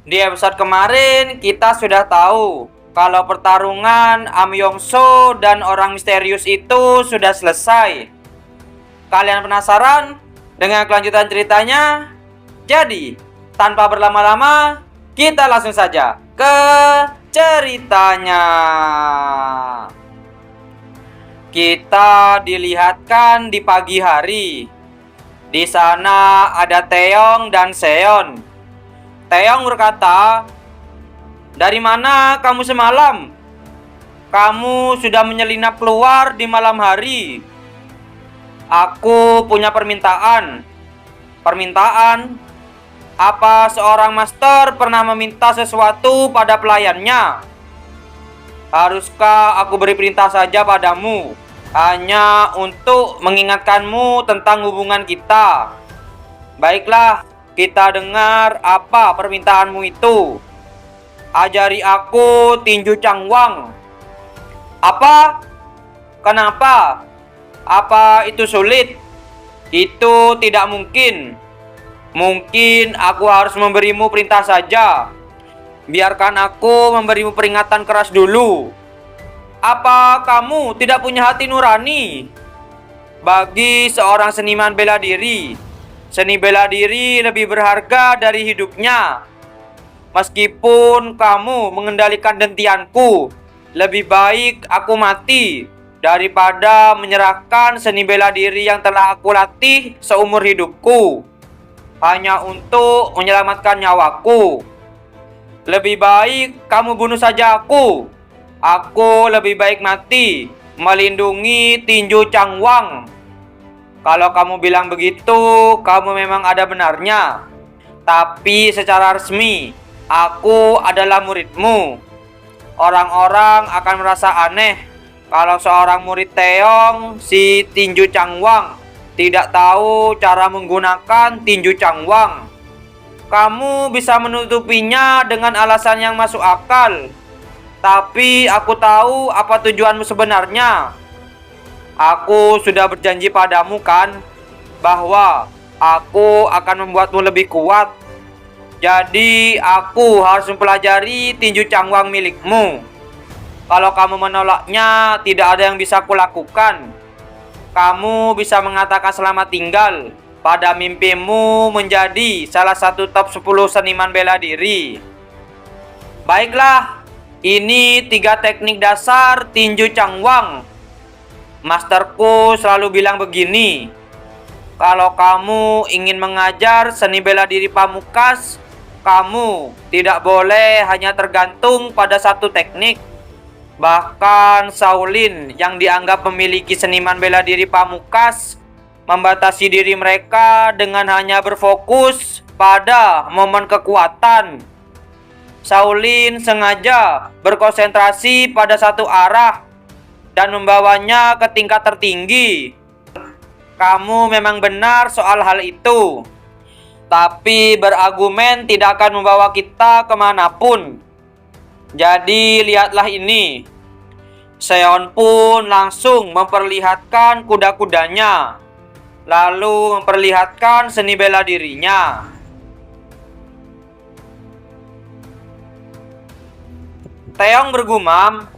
Di episode kemarin kita sudah tahu kalau pertarungan Am Yong-soo dan orang misterius itu sudah selesai. Kalian penasaran dengan kelanjutan ceritanya? Jadi, tanpa berlama-lama, kita langsung saja ke ceritanya. Kita dilihatkan di pagi hari. Di sana ada Taeyong dan Seon. Taeyong berkata, "Dari mana kamu semalam? Kamu sudah menyelinap keluar di malam hari. Aku punya permintaan." "Permintaan? Apa seorang master pernah meminta sesuatu pada pelayannya? Haruskah aku beri perintah saja padamu, hanya untuk mengingatkanmu tentang hubungan kita? Baiklah, kita dengar apa permintaanmu itu. Ajari aku tinju cangwang." "Apa? Kenapa? Apa itu sulit?" "Itu tidak mungkin. Mungkin aku harus memberimu perintah saja. Biarkan aku memberimu peringatan keras dulu. Apa kamu tidak punya hati nurani? Bagi seorang seniman bela diri, seni bela diri lebih berharga dari hidupnya. Meskipun kamu mengendalikan dentianku, lebih baik aku mati daripada menyerahkan seni bela diri yang telah aku latih seumur hidupku hanya untuk menyelamatkan nyawaku. Lebih baik kamu bunuh saja aku. Aku lebih baik mati melindungi tinju cangwang." "Kalau kamu bilang begitu, kamu memang ada benarnya. Tapi secara resmi, aku adalah muridmu. Orang-orang akan merasa aneh kalau seorang murid Taeyong, si tinju cangwang, tidak tahu cara menggunakan tinju cangwang. Kamu bisa menutupinya dengan alasan yang masuk akal. Tapi aku tahu apa tujuanmu sebenarnya. Aku sudah berjanji padamu kan, bahwa aku akan membuatmu lebih kuat. Jadi aku harus mempelajari tinju cangwang milikmu. Kalau kamu menolaknya, tidak ada yang bisa kulakukan. Kamu bisa mengatakan selamat tinggal pada mimpimu menjadi salah satu top 10 seniman bela diri." "Baiklah, ini 3 teknik dasar tinju cangwang. Masterku selalu bilang begini, kalau kamu ingin mengajar seni bela diri pamungkas, kamu tidak boleh hanya tergantung pada satu teknik. Bahkan Shaolin yang dianggap memiliki seniman bela diri pamungkas membatasi diri mereka dengan hanya berfokus pada momen kekuatan. Shaolin sengaja berkonsentrasi pada satu arah dan membawanya ke tingkat tertinggi. Kamu memang benar soal hal itu. Tapi berargumen tidak akan membawa kita kemanapun. Jadi lihatlah ini." Seon pun langsung memperlihatkan kuda-kudanya, lalu memperlihatkan seni bela dirinya. Taeyong bergumam,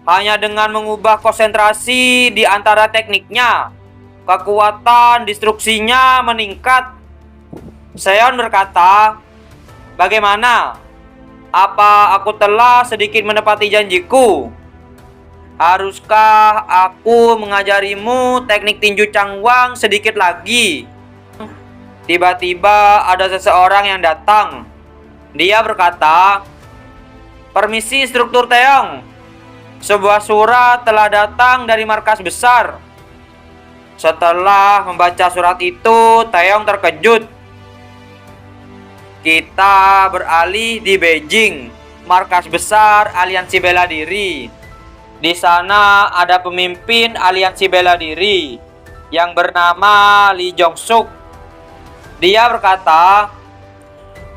hanya dengan mengubah konsentrasi di antara tekniknya, kekuatan destruksinya meningkat. Seon berkata, "Bagaimana? Apa aku telah sedikit menepati janjiku? Haruskah aku mengajarimu teknik tinju cangwang sedikit lagi?" Tiba-tiba ada seseorang yang datang. Dia berkata, "Permisi struktur Taeyong. Sebuah surat telah datang dari markas besar." Setelah membaca surat itu, Taeyong terkejut. Kita beralih di Beijing, markas besar aliansi bela diri. Di sana ada pemimpin aliansi bela diri yang bernama Lee Jong-suk. Dia berkata,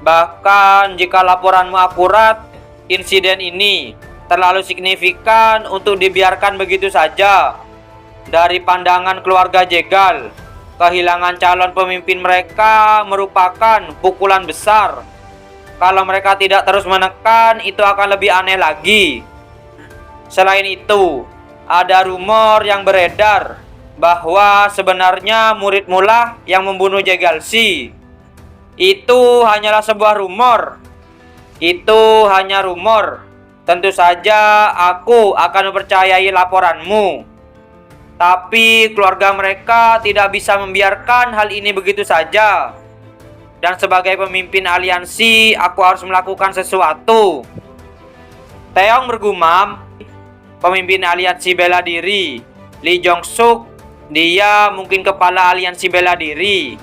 "Bahkan jika laporanmu akurat, insiden ini terlalu signifikan untuk dibiarkan begitu saja. Dari pandangan keluarga Jegal, kehilangan calon pemimpin mereka merupakan pukulan besar. Kalau mereka tidak terus menekan, itu akan lebih aneh lagi. Selain itu, ada rumor yang beredar bahwa sebenarnya muridmu lah yang membunuh Jegalsi. Itu hanyalah sebuah rumor. Itu hanya rumor. Tentu saja aku akan mempercayai laporanmu. Tapi keluarga mereka tidak bisa membiarkan hal ini begitu saja. Dan sebagai pemimpin aliansi, aku harus melakukan sesuatu. Taeyong bergumam. Pemimpin aliansi bela diri, Lee Jong-suk, dia mungkin kepala aliansi bela diri.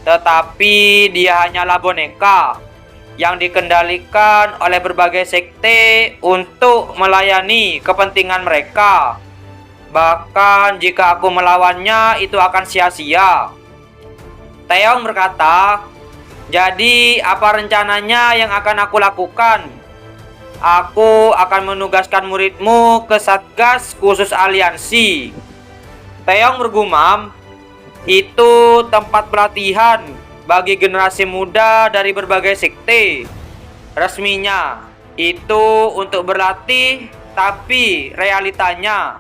Tetapi dia hanyalah boneka yang dikendalikan oleh berbagai sekte untuk melayani kepentingan mereka. Bahkan jika aku melawannya, itu akan sia-sia. Taeyong berkata, jadi apa rencananya yang akan aku lakukan? Aku akan menugaskan muridmu ke Satgas khusus aliansi. Taeyong bergumam, itu tempat pelatihan bagi generasi muda dari berbagai sekte. Resminya, itu untuk berlatih, tapi realitanya,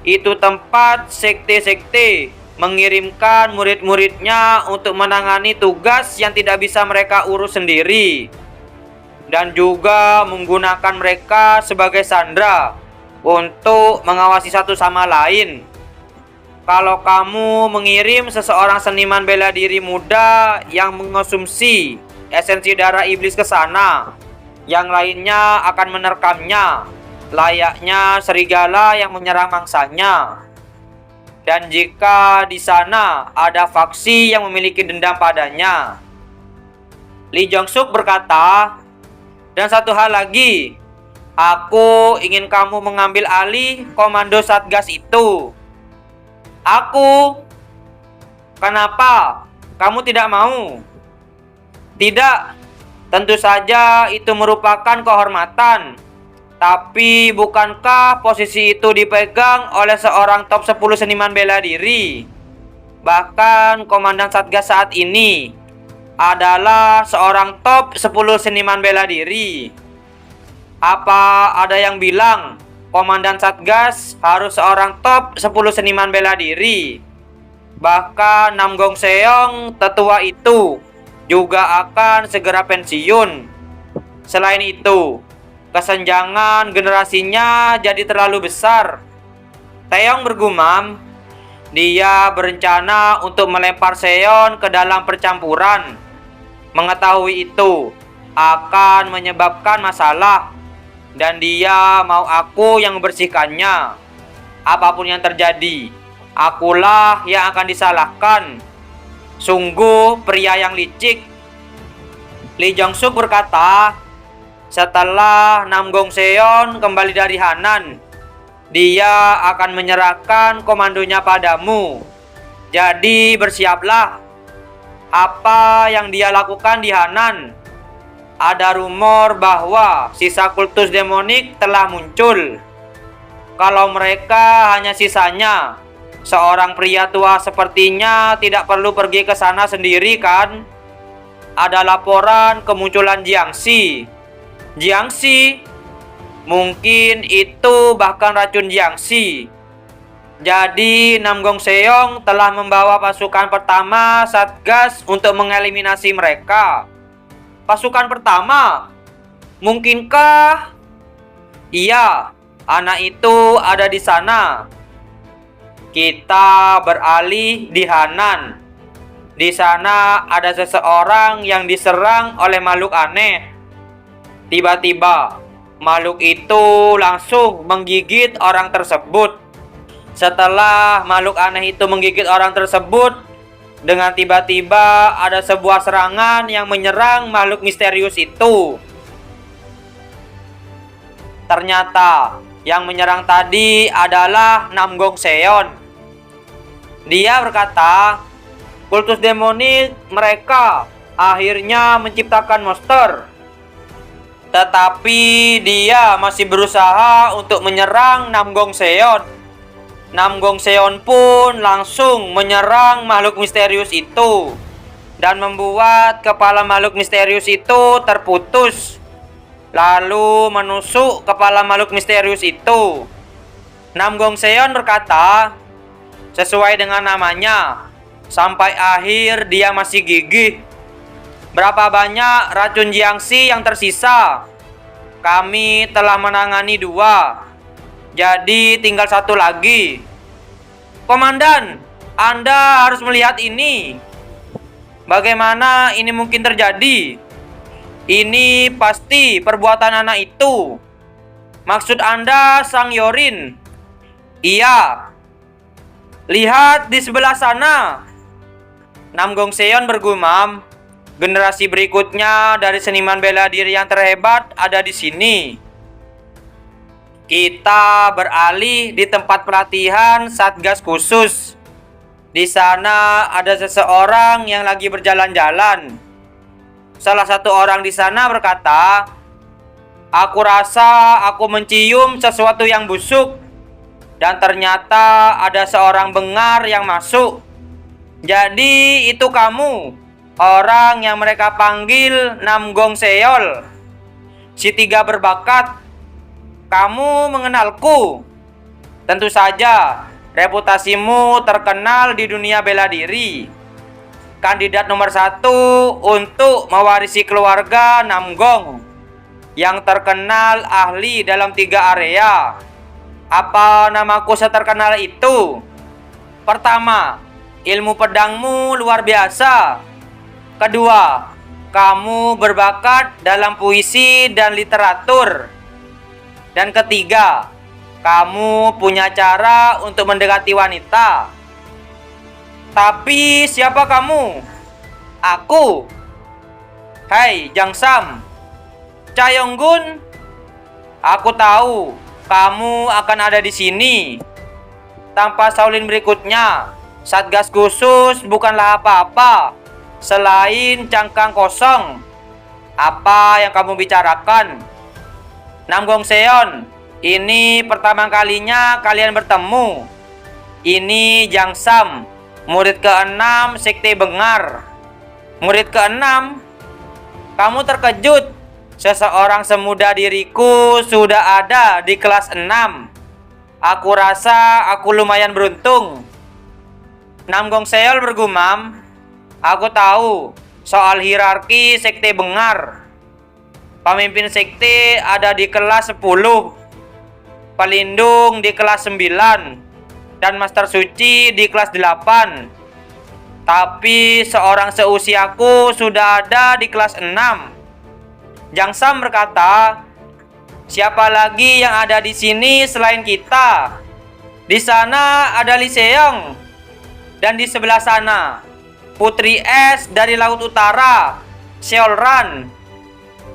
itu tempat sekte-sekte mengirimkan murid-muridnya untuk menangani tugas yang tidak bisa mereka urus sendiri. Dan juga menggunakan mereka sebagai sandera untuk mengawasi satu sama lain. Kalau kamu mengirim seseorang seniman bela diri muda yang mengonsumsi esensi darah iblis ke sana, yang lainnya akan menerkamnya, layaknya serigala yang menyerang mangsanya. Dan jika di sana ada faksi yang memiliki dendam padanya. Lee Jong-suk berkata, dan satu hal lagi, aku ingin kamu mengambil alih komando Satgas itu. Aku? Kenapa? Kamu tidak mau? Tidak, tentu saja itu merupakan kehormatan. Tapi bukankah posisi itu dipegang oleh seorang top 10 seniman bela diri? Bahkan komandan Satgas saat ini adalah seorang top 10 seniman bela diri. Apa ada yang bilang komandan Satgas harus seorang top 10 seniman bela diri? Bahkan Nam Gong Seong, tetua itu, juga akan segera pensiun. Selain itu, kesenjangan generasinya jadi terlalu besar. Taeyong bergumam, dia berencana untuk melempar Seon ke dalam percampuran. Mengetahui itu akan menyebabkan masalah, dan dia mau aku yang membersihkannya. Apapun yang terjadi, akulah yang akan disalahkan. Sungguh pria yang licik. Lee Jong-suk berkata, setelah Nam Gong Seon kembali dari Hanan, dia akan menyerahkan komandonya padamu. Jadi bersiaplah. Apa yang dia lakukan di Hanan? Ada rumor bahwa sisa kultus demonik telah muncul. Kalau mereka hanya sisanya, seorang pria tua sepertinya tidak perlu pergi ke sana sendiri kan? Ada laporan kemunculan Jiangxi. Jiangxi? Mungkin itu bahkan racun Jiangxi. Jadi Nam Gong Seong telah membawa pasukan pertama Satgas untuk mengeliminasi mereka. Pasukan pertama? Mungkinkah? Iya, anak itu ada di sana. Kita beralih di Hanan. Di sana ada seseorang yang diserang oleh makhluk aneh. Tiba-tiba, makhluk itu langsung menggigit orang tersebut. Setelah makhluk aneh itu menggigit orang tersebut, dengan tiba-tiba ada sebuah serangan yang menyerang makhluk misterius itu. Ternyata yang menyerang tadi adalah Nam Gong Seon. Dia berkata, kultus demonik mereka akhirnya menciptakan monster. Tetapi dia masih berusaha untuk menyerang Nam Gong Seon. Nam Gong Seon pun langsung menyerang makhluk misterius itu. dan membuat kepala makhluk misterius itu terputus, lalu menusuk kepala makhluk misterius itu. Nam Gong Seon berkata, sesuai dengan namanya, sampai akhir dia masih gigih. Berapa banyak racun Jiangxi yang tersisa? Kami telah menangani 2, jadi tinggal 1 lagi. Komandan, Anda harus melihat ini. Bagaimana ini mungkin terjadi? Ini pasti perbuatan anak itu. Maksud Anda Sang Yorin? Iya. Lihat di sebelah sana. Nam Gong Seon bergumam, generasi berikutnya dari seniman bela diri yang terhebat ada di sini. Kita beralih di tempat pelatihan Satgas khusus. Di sana ada seseorang yang lagi berjalan-jalan. Salah satu orang di sana berkata, "Aku rasa aku mencium sesuatu yang busuk." Dan ternyata ada seorang bengar yang masuk. Jadi itu kamu, orang yang mereka panggil Nam Gong Seol, si 3 berbakat. Kamu mengenalku. Tentu saja, reputasimu terkenal di dunia bela diri. Kandidat nomor 1 untuk mewarisi keluarga Nam Gong, yang terkenal ahli dalam 3 area. Apa namaku seterkenal itu? Pertama, ilmu pedangmu luar biasa. Kedua, kamu berbakat dalam puisi dan literatur. Dan ketiga, kamu punya cara untuk mendekati wanita. Tapi siapa kamu? Aku. Hai Jang Sam, Cha Yong-gun. Aku tahu kamu akan ada di sini. Tanpa Shaolin berikutnya, Satgas khusus bukanlah apa-apa selain cangkang kosong. Apa yang kamu bicarakan? Nam Gong Seon, ini pertama kalinya kalian bertemu. Ini Jang Sam, murid ke-6 Sekte Bengar. Murid ke-6? Kamu terkejut? Seseorang semuda diriku sudah ada di kelas 6. Aku rasa aku lumayan beruntung. Nam Gong Seol bergumam, aku tahu soal hierarki Sekte Bengar. Pemimpin sekte ada di kelas 10, pelindung di kelas 9, dan Master Suci di kelas 8. Tapi seorang seusiaku sudah ada di kelas 6. Jang Sam berkata, siapa lagi yang ada di sini selain kita? Di sana ada Lee Seong. Dan di sebelah sana, Putri Es dari Laut Utara, Seol Ran.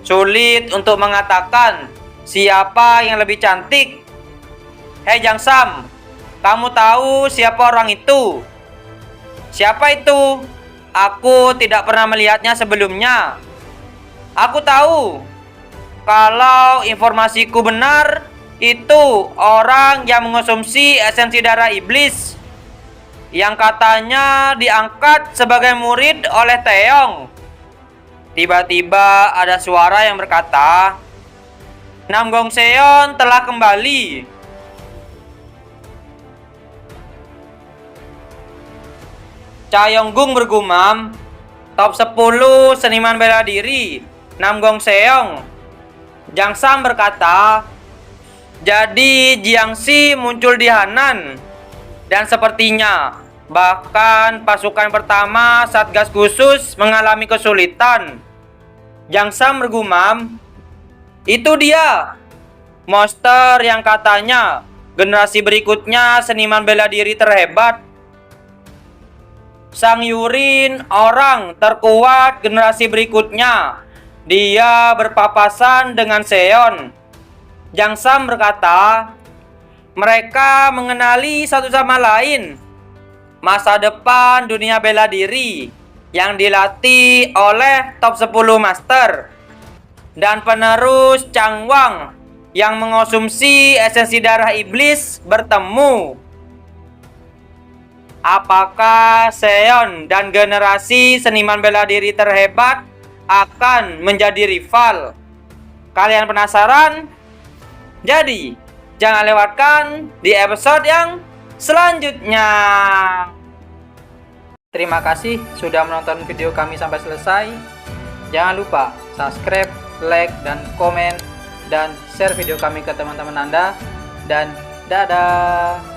Sulit untuk mengatakan siapa yang lebih cantik. Hei Jang Sam, kamu tahu siapa orang itu? Siapa itu? Aku tidak pernah melihatnya sebelumnya. Aku tahu. Kalau informasiku benar, itu orang yang mengonsumsi esensi darah iblis, yang katanya diangkat sebagai murid oleh Taeyong. Tiba-tiba ada suara yang berkata, Nam Gong Seon telah kembali. Cha Yong-gung bergumam, top 10 seniman bela diri Nam Gong Seong. Jang Sam berkata, jadi Jiangxi muncul di Hanan. Dan sepertinya bahkan pasukan pertama Satgas khusus mengalami kesulitan. Jang Sam bergumam, itu dia monster yang katanya generasi berikutnya seniman bela diri terhebat. Sang Yurin orang terkuat generasi berikutnya. Dia berpapasan dengan Seon. Jang Sam berkata, mereka mengenali satu sama lain. Masa depan dunia bela diri yang dilatih oleh top 10 master dan penerus Chang Wang yang mengonsumsi esensi darah iblis bertemu. Apakah Seon dan generasi seniman bela diri terhebat akan menjadi rival? Kalian penasaran? Jadi, jangan lewatkan di episode yang selanjutnya. Terima kasih sudah menonton video kami sampai selesai. Jangan lupa subscribe, like, dan komen, dan share video kami ke teman-teman Anda. Dan dadah!